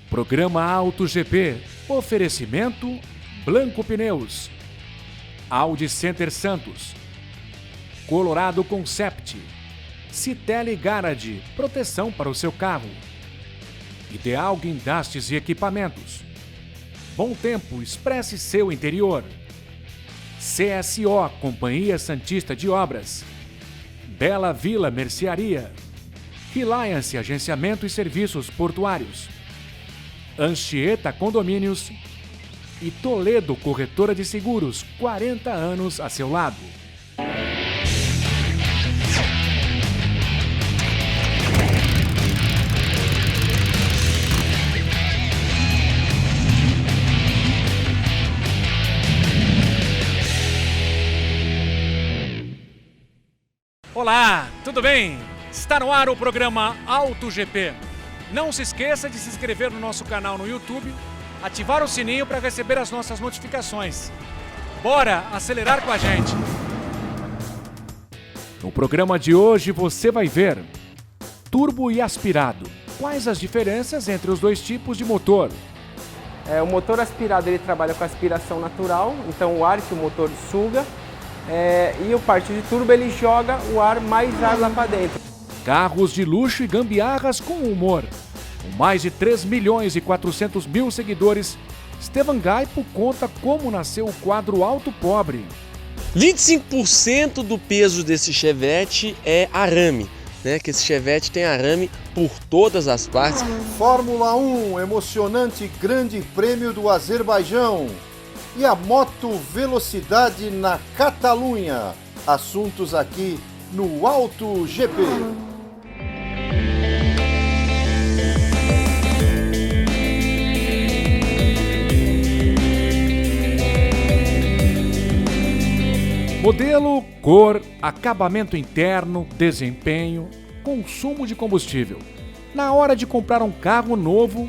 Programa Auto GP. Oferecimento Blanco Pneus. Audi Center Santos. Colorado Concept. Citelli Garage. Proteção para o seu carro. Ideal Guindastes e Equipamentos. Bom Tempo. Expresse seu interior. CSO. Companhia Santista de Obras. Bela Vila Mercearia. Reliance Agenciamento e Serviços Portuários. Anchieta Condomínios e Toledo Corretora de Seguros, 40 anos a seu lado. Olá, tudo bem? Está no ar o programa Auto GP. Não se esqueça de se inscrever no nosso canal no YouTube, ativar o sininho para receber as nossas notificações. Bora acelerar com a gente! No programa de hoje você vai ver turbo e aspirado. Quais as diferenças entre os dois tipos de motor? O motor aspirado ele trabalha com aspiração natural, então o ar que o motor suga, e o parte de turbo ele joga o ar mais ar lá para dentro. Carros de luxo e gambiarras com humor. Com mais de 3 milhões e 400 mil seguidores, Estevan Gaipo conta como nasceu o quadro Auto Pobre. 25% do peso desse Chevette é arame, né? Que esse Chevette tem arame por todas as partes. Fórmula 1, emocionante Grande Prêmio do Azerbaijão. E a moto velocidade na Catalunha. Assuntos aqui no Auto GP. Modelo, cor, acabamento interno, desempenho, consumo de combustível. Na hora de comprar um carro novo,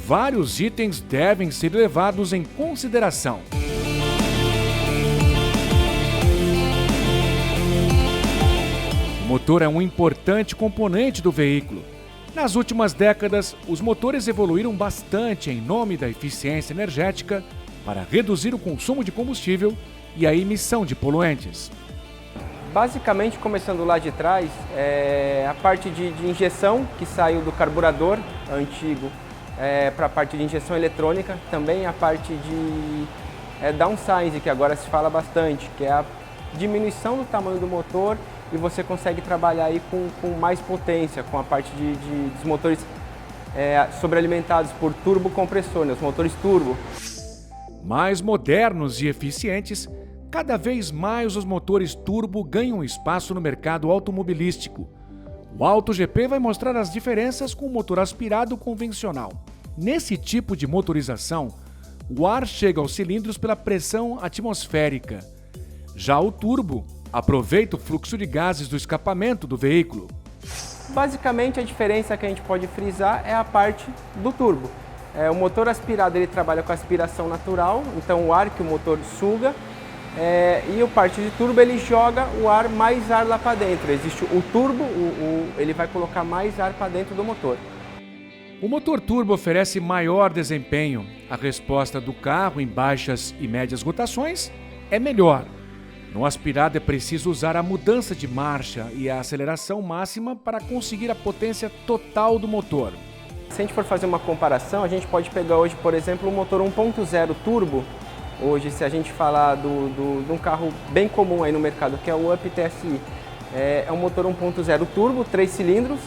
vários itens devem ser levados em consideração. O motor é um importante componente do veículo. Nas últimas décadas, os motores evoluíram bastante em nome da eficiência energética para reduzir o consumo de combustível e a emissão de poluentes. Basicamente, começando lá de trás, a parte de injeção que saiu do carburador antigo para a parte de injeção eletrônica, também a parte de downsize, que agora se fala bastante, que é a diminuição do tamanho do motor e você consegue trabalhar aí com mais potência, com a parte dos motores sobrealimentados por turbocompressor, né, os motores turbo. Mais modernos e eficientes, cada vez mais os motores turbo ganham espaço no mercado automobilístico. O Auto GP vai mostrar as diferenças com o motor aspirado convencional. Nesse tipo de motorização, o ar chega aos cilindros pela pressão atmosférica. Já o turbo aproveita o fluxo de gases do escapamento do veículo. Basicamente, a diferença que a gente pode frisar é a parte do turbo. O motor aspirado ele trabalha com aspiração natural, então o ar que o motor suga, e o parte de turbo ele joga o ar mais ar lá para dentro. Existe o turbo, ele vai colocar mais ar para dentro do motor. O motor turbo oferece maior desempenho. A resposta do carro em baixas e médias rotações é melhor. No aspirado é preciso usar a mudança de marcha e a aceleração máxima para conseguir a potência total do motor. Se a gente for fazer uma comparação, a gente pode pegar hoje, por exemplo, um motor 1.0 turbo. Hoje, se a gente falar de um carro bem comum aí no mercado, que é o Up TSI, é um motor 1.0 turbo, 3 cilindros,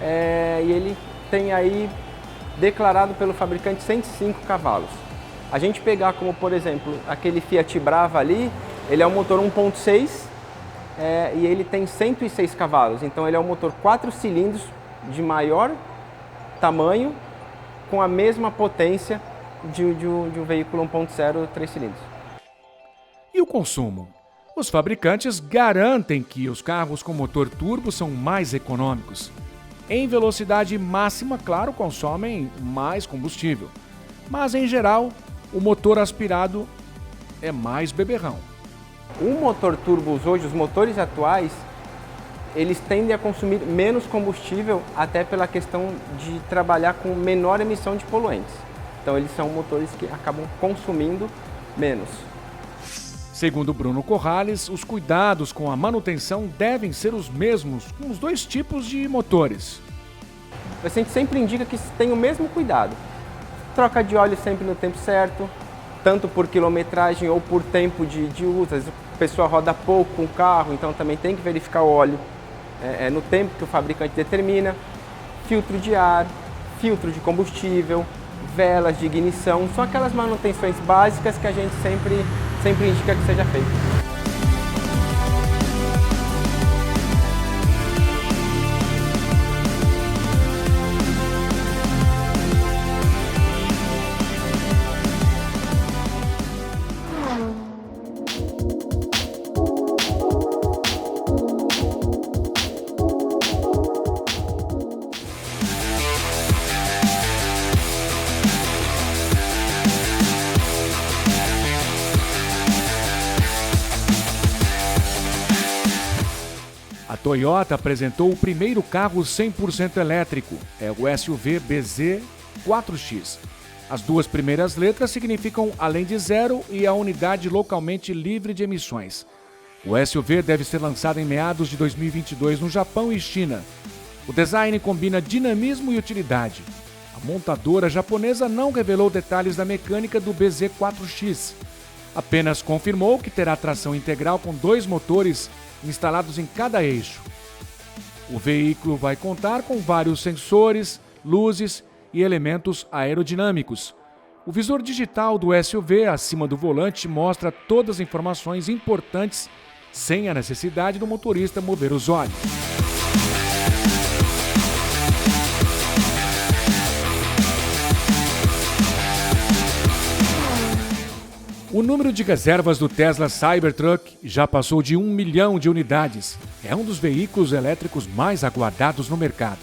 e ele tem aí declarado pelo fabricante 105 cavalos. A gente pegar como, por exemplo, aquele Fiat Brava ali, ele é um motor 1.6 e ele tem 106 cavalos. Então ele é um motor 4 cilindros de maior tamanho com a mesma potência de um veículo 1.0 3 cilindros. E o consumo? Os fabricantes garantem que os carros com motor turbo são mais econômicos. Em velocidade máxima, claro, consomem mais combustível. Mas, em geral, o motor aspirado é mais beberrão. O motor turbo hoje, os motores atuais, eles tendem a consumir menos combustível, até pela questão de trabalhar com menor emissão de poluentes. Então eles são motores que acabam consumindo menos. Segundo Bruno Corrales, os cuidados com a manutenção devem ser os mesmos com os dois tipos de motores. A gente sempre indica que tenha o mesmo cuidado. Troca de óleo sempre no tempo certo, tanto por quilometragem ou por tempo de uso. Às vezes a pessoa roda pouco com o carro, então também tem que verificar o óleo no tempo que o fabricante determina. Filtro de ar, filtro de combustível, velas de ignição, são aquelas manutenções básicas que a gente sempre indica que seja feito. A Toyota apresentou o primeiro carro 100% elétrico, é o SUV BZ4X. As duas primeiras letras significam além de zero e a unidade localmente livre de emissões. O SUV deve ser lançado em meados de 2022 no Japão e China. O design combina dinamismo e utilidade. A montadora japonesa não revelou detalhes da mecânica do BZ4X. Apenas confirmou que terá tração integral com 2 motores instalados em cada eixo. O veículo vai contar com vários sensores, luzes e elementos aerodinâmicos. O visor digital do SUV acima do volante mostra todas as informações importantes sem a necessidade do motorista mover os olhos. O número de reservas do Tesla Cybertruck já passou de 1 milhão de unidades. É um dos veículos elétricos mais aguardados no mercado.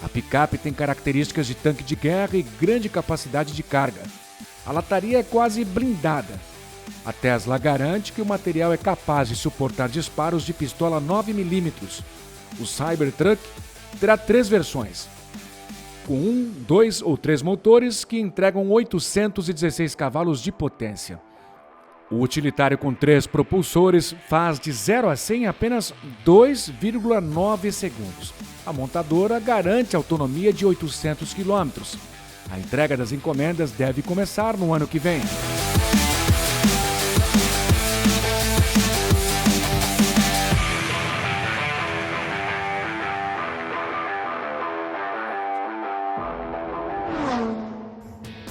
A picape tem características de tanque de guerra e grande capacidade de carga. A lataria é quase blindada. A Tesla garante que o material é capaz de suportar disparos de pistola 9mm. O Cybertruck terá 3 versões, com 1, 2 ou 3 motores que entregam 816 cavalos de potência. O utilitário com 3 propulsores faz de 0 a 100 em apenas 2,9 segundos. A montadora garante autonomia de 800 km. A entrega das encomendas deve começar no ano que vem.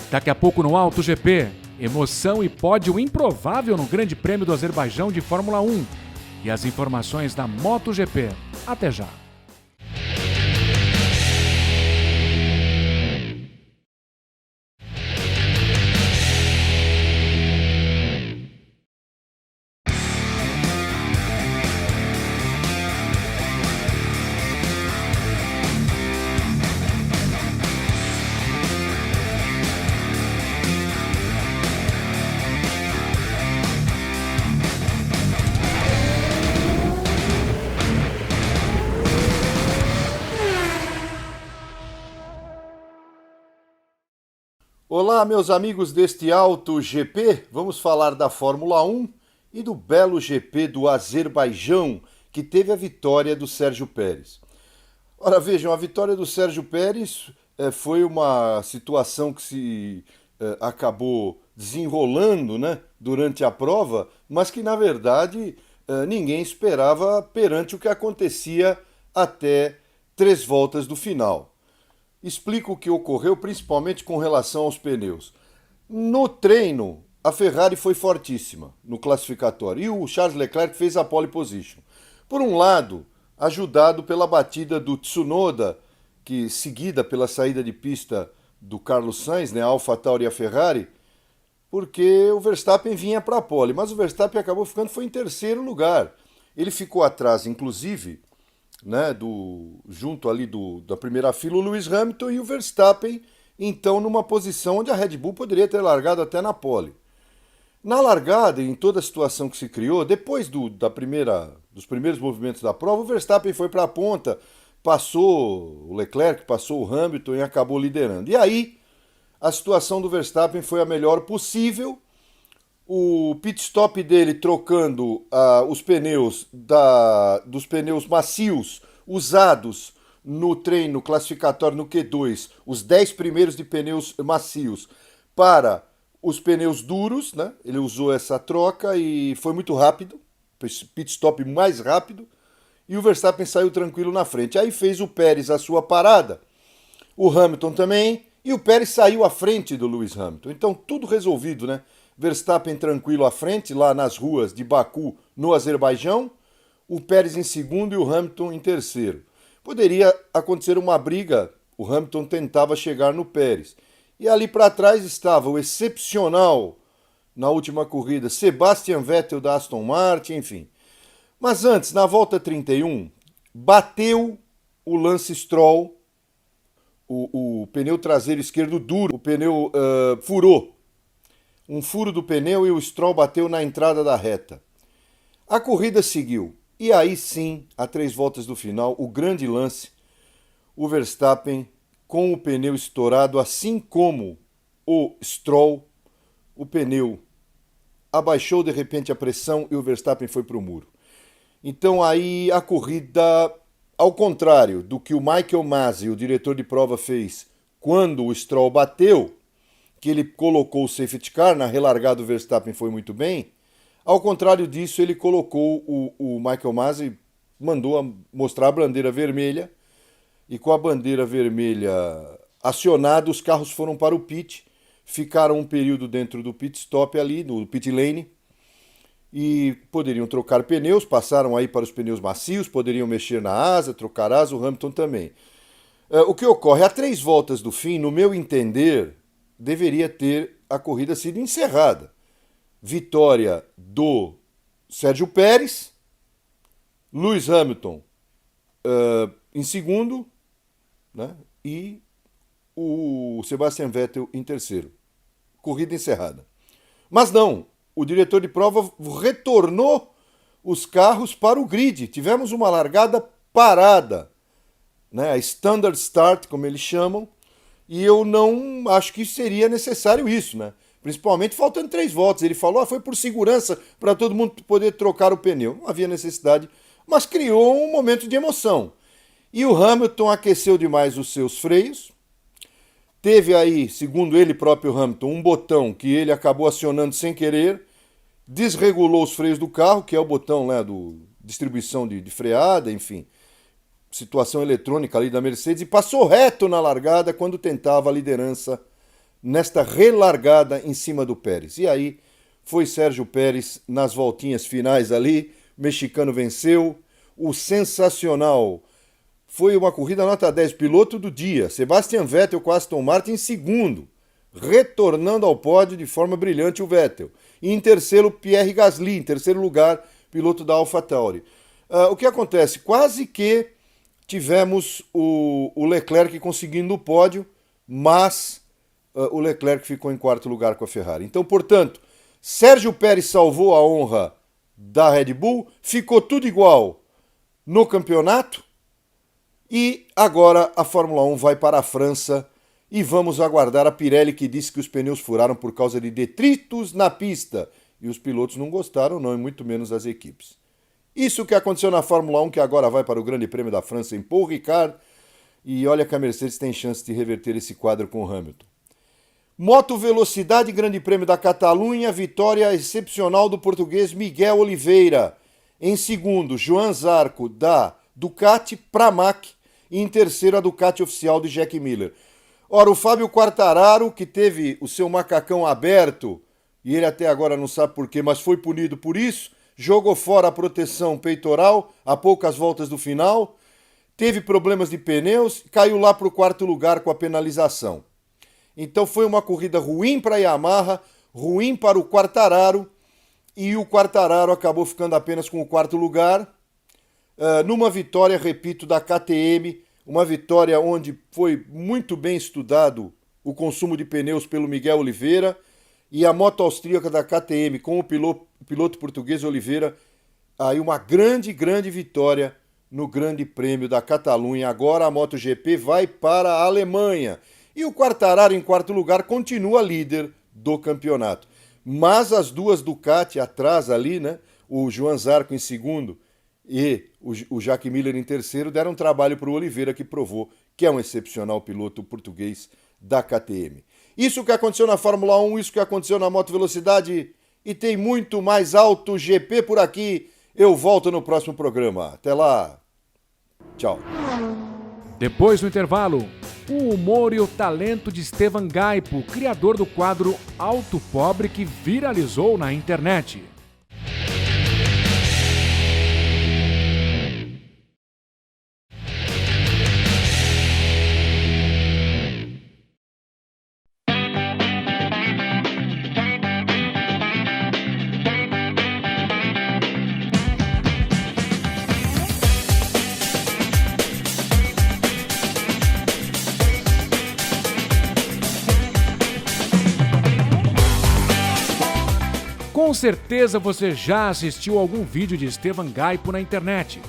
Daqui a pouco no Auto GP, emoção e pódio improvável no Grande Prêmio do Azerbaijão de Fórmula 1 e as informações da MotoGP. Até já! Olá, meus amigos deste Auto GP, vamos falar da Fórmula 1 e do belo GP do Azerbaijão, que teve a vitória do Sérgio Pérez. Ora, vejam, a vitória do Sérgio Pérez foi uma situação que se acabou desenrolando, né, durante a prova, mas que, na verdade, ninguém esperava perante o que acontecia até 3 voltas do final. Explico o que ocorreu, principalmente com relação aos pneus. No treino, a Ferrari foi fortíssima no classificatório e o Charles Leclerc fez a pole position. Por um lado, ajudado pela batida do Tsunoda, que seguida pela saída de pista do Carlos Sainz, né, a AlphaTauri e a Ferrari, porque o Verstappen vinha para a pole, mas o Verstappen acabou ficando foi em 3º lugar. Ele ficou atrás, inclusive, né, junto ali da primeira fila, o Lewis Hamilton e o Verstappen, então numa posição onde a Red Bull poderia ter largado até na pole. Na largada, em toda a situação que se criou, depois dos dos primeiros movimentos da prova, o Verstappen foi para a ponta, passou o Leclerc, passou o Hamilton e acabou liderando. E aí, a situação do Verstappen foi a melhor possível. O pit stop dele trocando os pneus dos pneus macios usados no treino classificatório no Q2, os 10 primeiros de pneus macios, para os pneus duros, né? Ele usou essa troca e foi muito rápido, pit stop mais rápido, e o Verstappen saiu tranquilo na frente. Aí fez o Pérez a sua parada, o Hamilton também, e o Pérez saiu à frente do Lewis Hamilton. Então tudo resolvido, né? Verstappen tranquilo à frente, lá nas ruas de Baku, no Azerbaijão, o Pérez em segundo e o Hamilton em terceiro. Poderia acontecer uma briga, o Hamilton tentava chegar no Pérez. E ali para trás estava o excepcional, na última corrida, Sebastian Vettel da Aston Martin, enfim. Mas antes, na volta 31, bateu o Lance Stroll, o pneu traseiro esquerdo duro, o pneu furou. Um furo do pneu e o Stroll bateu na entrada da reta. A corrida seguiu. E aí sim, a 3 voltas do final, o grande lance, o Verstappen com o pneu estourado, assim como o Stroll, o pneu abaixou de repente a pressão e o Verstappen foi para o muro. Então aí a corrida, ao contrário do que o Michael Masi, o diretor de prova, fez quando o Stroll bateu, que ele colocou o safety car, na relargada o Verstappen foi muito bem. Ao contrário disso, ele colocou o Michael Masi, mandou mostrar a bandeira vermelha, e com a bandeira vermelha acionada, os carros foram para o pit, ficaram um período dentro do pit stop ali, do pit lane, e poderiam trocar pneus, passaram aí para os pneus macios, poderiam mexer na asa, trocar asa, o Hamilton também. O que ocorre? A 3 voltas do fim, no meu entender, deveria ter a corrida sido encerrada. Vitória do Sérgio Pérez, Lewis Hamilton em segundo, né? E o Sebastian Vettel em terceiro. Corrida encerrada. Mas não, o diretor de prova retornou os carros para o grid. Tivemos uma largada parada, né? A standard start, como eles chamam, e eu não acho que seria necessário isso, né? Principalmente faltando 3 voltas. Ele falou, foi por segurança, para todo mundo poder trocar o pneu. Não havia necessidade, mas criou um momento de emoção. E o Hamilton aqueceu demais os seus freios. Teve aí, segundo ele próprio Hamilton, um botão que ele acabou acionando sem querer, desregulou os freios do carro, que é o botão, né, do distribuição de freada, enfim, situação eletrônica ali da Mercedes, e passou reto na largada quando tentava a liderança nesta relargada em cima do Pérez. E aí foi Sérgio Pérez nas voltinhas finais ali, o mexicano venceu, o sensacional, foi uma corrida nota 10, piloto do dia, Sebastian Vettel com Aston Martin em segundo, retornando ao pódio de forma brilhante o Vettel. E em terceiro, Pierre Gasly, em terceiro lugar, piloto da AlphaTauri. O que acontece? Quase que tivemos o Leclerc conseguindo o pódio, mas o Leclerc ficou em quarto lugar com a Ferrari. Então, portanto, Sérgio Pérez salvou a honra da Red Bull, ficou tudo igual no campeonato, e agora a Fórmula 1 vai para a França e vamos aguardar a Pirelli, que disse que os pneus furaram por causa de detritos na pista. E os pilotos não gostaram, não, e muito menos as equipes. Isso que aconteceu na Fórmula 1, que agora vai para o Grande Prêmio da França em Paul Ricard. E olha que a Mercedes tem chance de reverter esse quadro com o Hamilton. Moto Velocidade, Grande Prêmio da Catalunha, vitória excepcional do português Miguel Oliveira. Em segundo, Joan Zarco da Ducati Pramac. E em terceiro, a Ducati oficial de Jack Miller. Ora, o Fábio Quartararo, que teve o seu macacão aberto, e ele até agora não sabe por quê, mas foi punido por isso, jogou fora a proteção peitoral a poucas voltas do final, teve problemas de pneus, caiu lá para o quarto lugar com a penalização. Então foi uma corrida ruim para a Yamaha, ruim para o Quartararo, e o Quartararo acabou ficando apenas com o quarto lugar, numa vitória, repito, da KTM, uma vitória onde foi muito bem estudado o consumo de pneus pelo Miguel Oliveira, e a moto austríaca da KTM com o piloto português Oliveira aí uma grande vitória no Grande Prêmio da Catalunha. Agora a MotoGP vai para a Alemanha. E o Quartararo, em quarto lugar, continua líder do campeonato. Mas as duas Ducati atrás ali, né? O Joan Zarco em segundo e o Jacques Miller em terceiro, deram trabalho para o Oliveira, que provou que é um excepcional piloto português da KTM. Isso que aconteceu na Fórmula 1, isso que aconteceu na Moto Velocidade, e tem muito mais Auto GP por aqui. Eu volto no próximo programa. Até lá. Tchau. Depois do intervalo, o humor e o talento de Estevan Gaipo, criador do quadro Auto Pobre, que viralizou na internet. Com certeza você já assistiu algum vídeo de Estevan Gaipo na internet.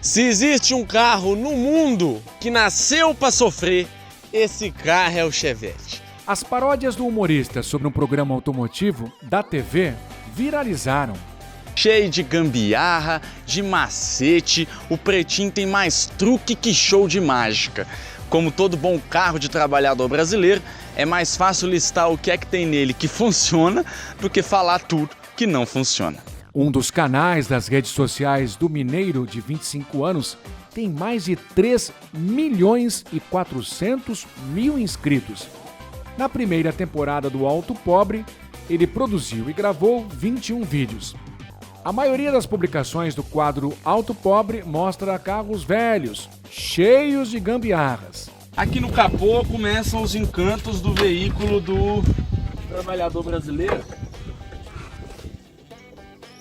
Se existe um carro no mundo que nasceu para sofrer, esse carro é o Chevette. As paródias do humorista sobre um programa automotivo da TV viralizaram. Cheio de gambiarra, de macete, o Pretinho tem mais truque que show de mágica. Como todo bom carro de trabalhador brasileiro, é mais fácil listar o que é que tem nele que funciona do que falar tudo que não funciona. Um dos canais das redes sociais do mineiro de 25 anos tem mais de 3.400.000 inscritos. Na primeira temporada do Auto Pobre, ele produziu e gravou 21 vídeos. A maioria das publicações do quadro Auto Pobre mostra carros velhos, cheios de gambiarras. Aqui no capô começam os encantos do veículo do trabalhador brasileiro.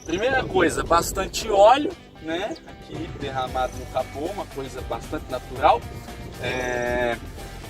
Primeira coisa, bastante óleo, né? Aqui derramado no capô, uma coisa bastante natural.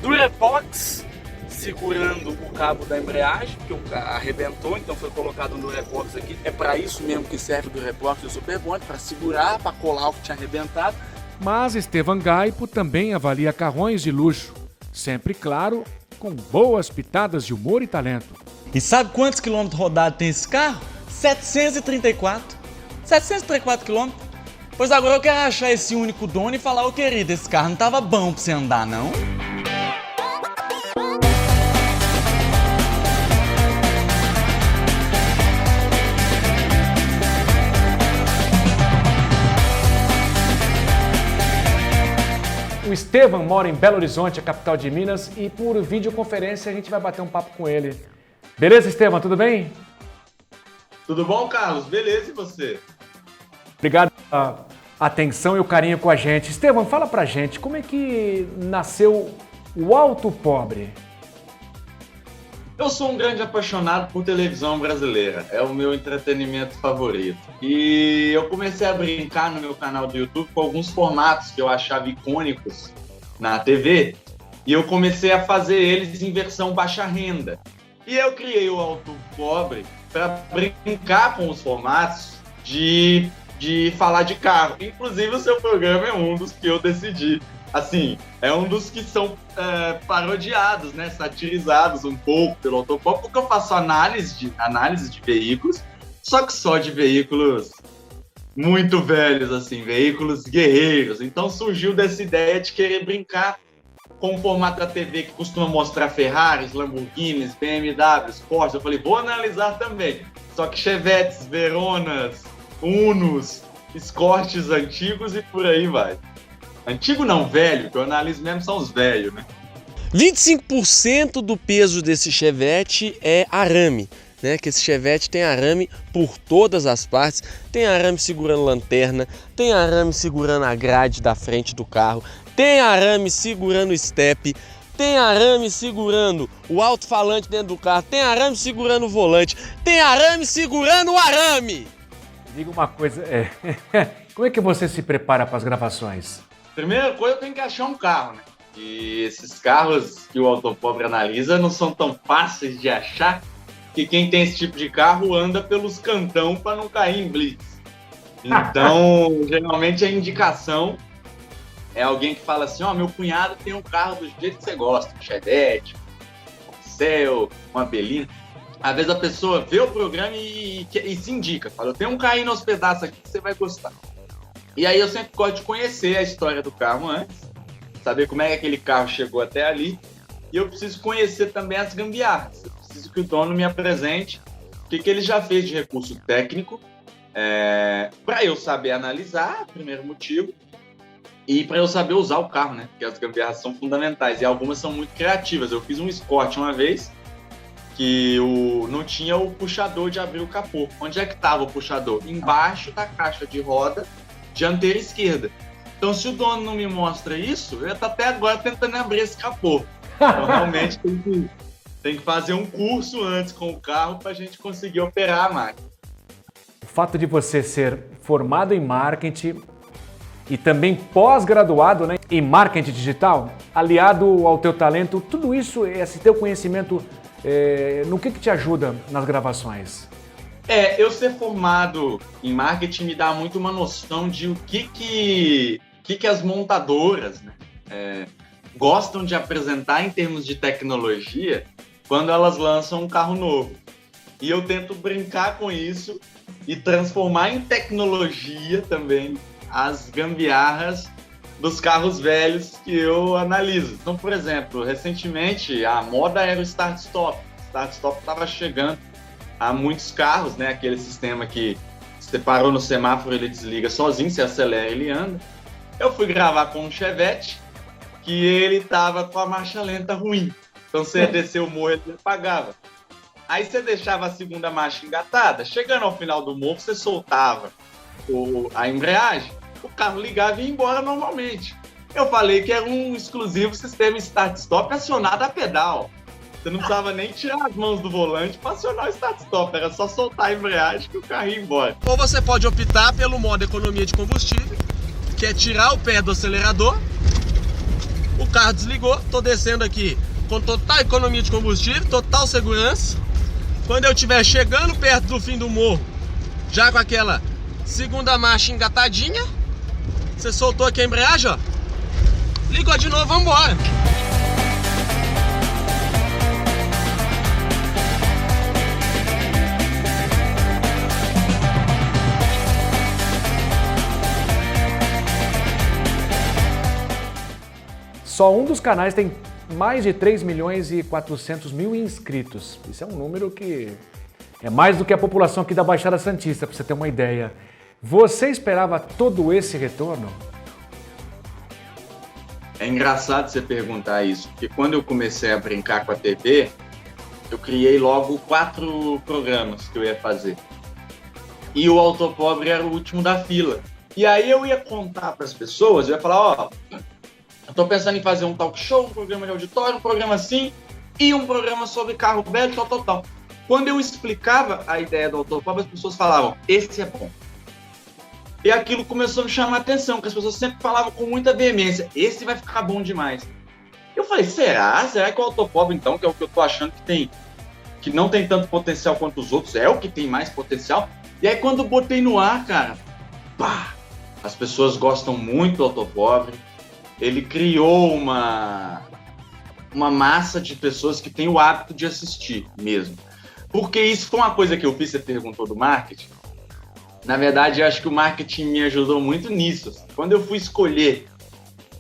Durepox segurando o cabo da embreagem, que arrebentou, então foi colocado um Durepox aqui. É para isso mesmo que serve o Durepox do Superbond, para segurar, para colar o que tinha arrebentado. Mas Estevan Gaipo também avalia carrões de luxo, sempre, claro, com boas pitadas de humor e talento. E sabe quantos quilômetros rodados tem esse carro? 734. 734 quilômetros. Pois agora eu quero achar esse único dono e falar, ô querido, esse carro não tava bom pra você andar, não? O Estevan mora em Belo Horizonte, a capital de Minas, e por videoconferência a gente vai bater um papo com ele. Beleza, Estevan? Tudo bem? Tudo bom, Carlos? Beleza, e você? Obrigado pela atenção e o carinho com a gente. Estevan, fala pra gente, como é que nasceu o Auto Pobre? Eu sou um grande apaixonado por televisão brasileira, é o meu entretenimento favorito. E eu comecei a brincar no meu canal do YouTube com alguns formatos que eu achava icônicos na TV, e eu comecei a fazer eles em versão baixa renda. E eu criei o Auto Pobre para brincar com os formatos de falar de carro. Inclusive o seu programa é um dos que eu decidi. Assim, é um dos que são parodiados, né, satirizados um pouco pelo Autopop, porque eu faço análise de veículos, só que só de veículos muito velhos, assim, veículos guerreiros. Então surgiu dessa ideia de querer brincar com o formato da TV que costuma mostrar Ferraris, Lamborghinis, BMWs, Porsche. Eu falei, vou analisar também. Só que Chevettes, Veronas, Unos, Escortes antigos e por aí vai. Antigo não, velho, que eu analiso mesmo são os velhos, né? 25% do peso desse Chevette é arame, né? Que esse Chevette tem arame por todas as partes. Tem arame segurando lanterna, tem arame segurando a grade da frente do carro, tem arame segurando o step, tem arame segurando o alto-falante dentro do carro, tem arame segurando o volante, tem arame segurando o arame! Diga uma coisa, como é que você se prepara para as gravações? Primeira coisa, eu tenho que achar um carro, né? E esses carros que o Autopobre analisa não são tão fáceis de achar, que quem tem esse tipo de carro anda pelos cantão para não cair em blitz. Então, geralmente a indicação é alguém que fala assim, meu cunhado tem um carro do jeito que você gosta, um Chevette, um Excel, uma Belina. Às vezes a pessoa vê o programa e se indica, fala, eu tenho um carrinho nos pedaços aqui que você vai gostar. E aí eu sempre gosto de conhecer a história do carro antes, saber como é que aquele carro chegou até ali, e eu preciso conhecer também as gambiarras. Eu preciso que o dono me apresente o que ele já fez de recurso técnico, para eu saber analisar, primeiro motivo, e para eu saber usar o carro, né? Porque as gambiarras são fundamentais e algumas são muito criativas. Eu fiz um Escort uma vez que não tinha o puxador de abrir o capô. Onde é que estava o puxador? Embaixo da caixa de roda dianteira esquerda. Então, se o dono não me mostra isso, eu estou até agora tentando abrir esse capô. Então, realmente tem que fazer um curso antes com o carro para a gente conseguir operar a máquina. O fato de você ser formado em marketing e também pós-graduado, né, em marketing digital, aliado ao teu talento, tudo isso, esse teu conhecimento, no que te ajuda nas gravações? Eu ser formado em marketing me dá muito uma noção de o que as montadoras, né, gostam de apresentar em termos de tecnologia quando elas lançam um carro novo. E eu tento brincar com isso e transformar em tecnologia também as gambiarras dos carros velhos que eu analiso. Então, por exemplo, recentemente a moda era o start-stop. O start-stop estava chegando a muitos carros, né? Aquele sistema que você parou no semáforo, ele desliga sozinho, você acelera, ele anda. Eu fui gravar com um Chevette que ele estava com a marcha lenta ruim. Então, você desceu o morro, ele apagava. Aí você deixava a segunda marcha engatada, chegando ao final do morro, você soltava a embreagem, o carro ligava e ia embora normalmente. Eu falei que era um exclusivo sistema start-stop acionado a pedal. Você não precisava nem tirar as mãos do volante para acionar o start-stop, era só soltar a embreagem que o carro ia embora. Ou você pode optar pelo modo economia de combustível, que é tirar o pé do acelerador, o carro desligou, tô descendo aqui com total economia de combustível, total segurança. Quando eu estiver chegando perto do fim do morro, já com aquela segunda marcha engatadinha, você soltou aqui a embreagem, ó, ligou de novo, vamos embora. Só um dos canais tem mais de 3 milhões e 400 mil inscritos. Isso é um número que é mais do que a população aqui da Baixada Santista, para você ter uma ideia. Você esperava todo esse retorno? É engraçado você perguntar isso, porque quando eu comecei a brincar com a TV, eu criei logo 4 programas que eu ia fazer. E o Autopobre era o último da fila. E aí eu ia contar para as pessoas, eu ia falar, eu tô pensando em fazer um talk show, um programa de auditório, um programa assim, e um programa sobre carro velho, tal. Quando eu explicava a ideia do Autopobre, as pessoas falavam, esse é bom. E aquilo começou a me chamar a atenção, porque as pessoas sempre falavam com muita veemência, esse vai ficar bom demais. Eu falei, será? Será que o Autopobre, então, que é o que eu tô achando que não tem tanto potencial quanto os outros, é o que tem mais potencial? E aí quando eu botei no ar, cara, as pessoas gostam muito do Autopobre. Ele criou uma massa de pessoas que tem o hábito de assistir mesmo. Porque isso foi uma coisa que eu fiz, você perguntou do marketing. Na verdade, eu acho que o marketing me ajudou muito nisso. Quando eu fui escolher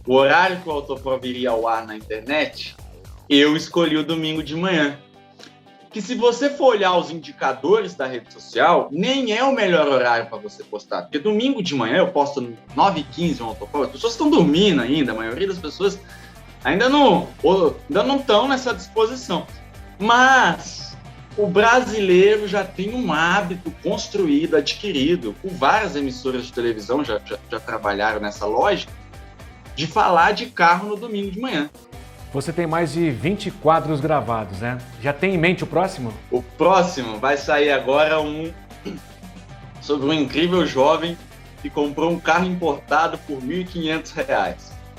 o horário que o Autopobre iria ao ar na internet, eu escolhi o domingo de manhã. Que se você for olhar os indicadores da rede social, nem é o melhor horário para você postar. Porque domingo de manhã eu posto 9h15 um Autopobre, as pessoas estão dormindo ainda, a maioria das pessoas ainda não estão nessa disposição. Mas o brasileiro já tem um hábito construído, adquirido, por várias emissoras de televisão já trabalharam nessa lógica, de falar de carro no domingo de manhã. Você tem mais de 20 quadros gravados, né? Já tem em mente o próximo? O próximo vai sair agora sobre um incrível jovem que comprou um carro importado por R$ 1.500.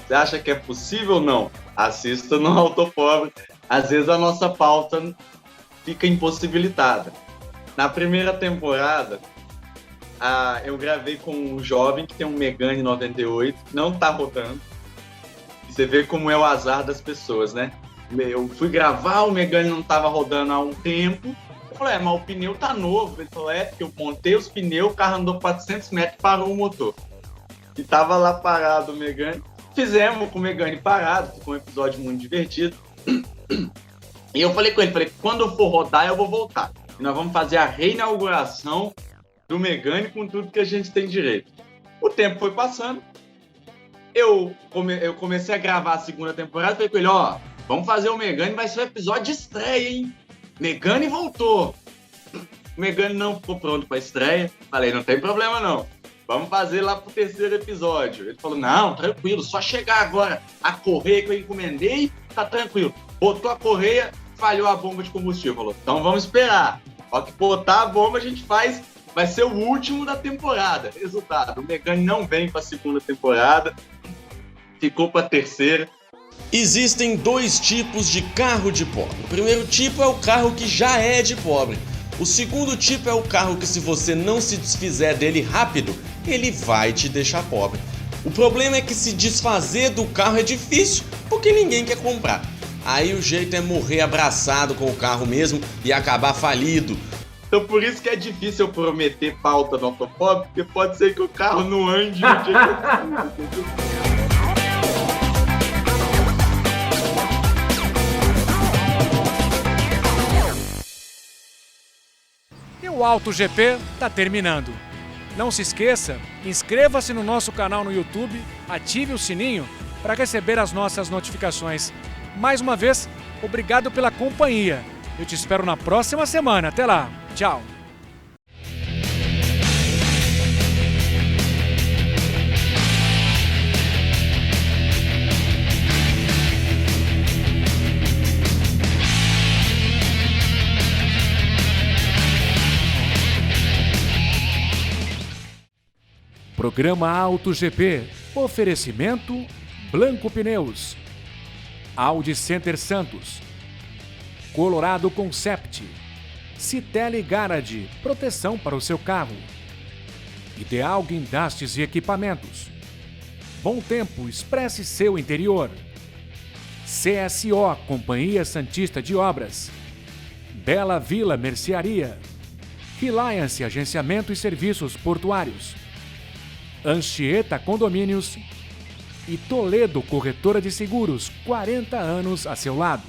Você acha que é possível ou não? Assista no Autopobre. Às vezes a nossa pauta fica impossibilitada. Na primeira temporada, eu gravei com um jovem que tem um Megane 98, não tá rodando. E você vê como é o azar das pessoas, né? Eu fui gravar, o Megane não tava rodando há um tempo. Eu falei, mas o pneu tá novo. Ele falou, porque eu montei os pneus, o carro andou 400 metros e parou o motor. E tava lá parado o Megane. Fizemos com o Megane parado, ficou um episódio muito divertido. E eu falei com ele, quando eu for rodar, eu vou voltar. E nós vamos fazer a reinauguração do Megane com tudo que a gente tem direito. O tempo foi passando. Eu comecei a gravar a segunda temporada, falei com ele, vamos fazer o Megane, vai ser um episódio de estreia, hein? Megane voltou. O Megane não ficou pronto para a estreia. Falei, não tem problema não. Vamos fazer lá pro terceiro episódio. Ele falou, não, tranquilo, só chegar agora a correia que eu encomendei, tá tranquilo. Botou a correia, falhou a bomba de combustível. Falou, então vamos esperar. Ó que botar a bomba a gente faz, vai ser o último da temporada. Resultado, o Megane não vem para a segunda temporada, ficou para a terceira. Existem 2 tipos de carro de pobre. O primeiro tipo é o carro que já é de pobre. O segundo tipo é o carro que, se você não se desfizer dele rápido, ele vai te deixar pobre. O problema é que se desfazer do carro é difícil, porque ninguém quer comprar. Aí o jeito é morrer abraçado com o carro mesmo e acabar falido. Então por isso que é difícil eu prometer pauta no Autopop, porque pode ser que o carro não ande no dia que O AutoGP está terminando. Não se esqueça, inscreva-se no nosso canal no YouTube, ative o sininho para receber as nossas notificações. Mais uma vez, obrigado pela companhia. Eu te espero na próxima semana. Até lá. Tchau. Programa AutoGP. Oferecimento Blanco Pneus, Audi Center Santos, Colorado Concept, Citelli Garage, proteção para o seu carro, Ideal Guindastes e Equipamentos, Bom Tempo, expresse seu interior, CSO, Companhia Santista de Obras, Bela Vila Mercearia, Reliance Agenciamento e Serviços Portuários, Anchieta Condomínios e Toledo Corretora de Seguros, 40 anos a seu lado.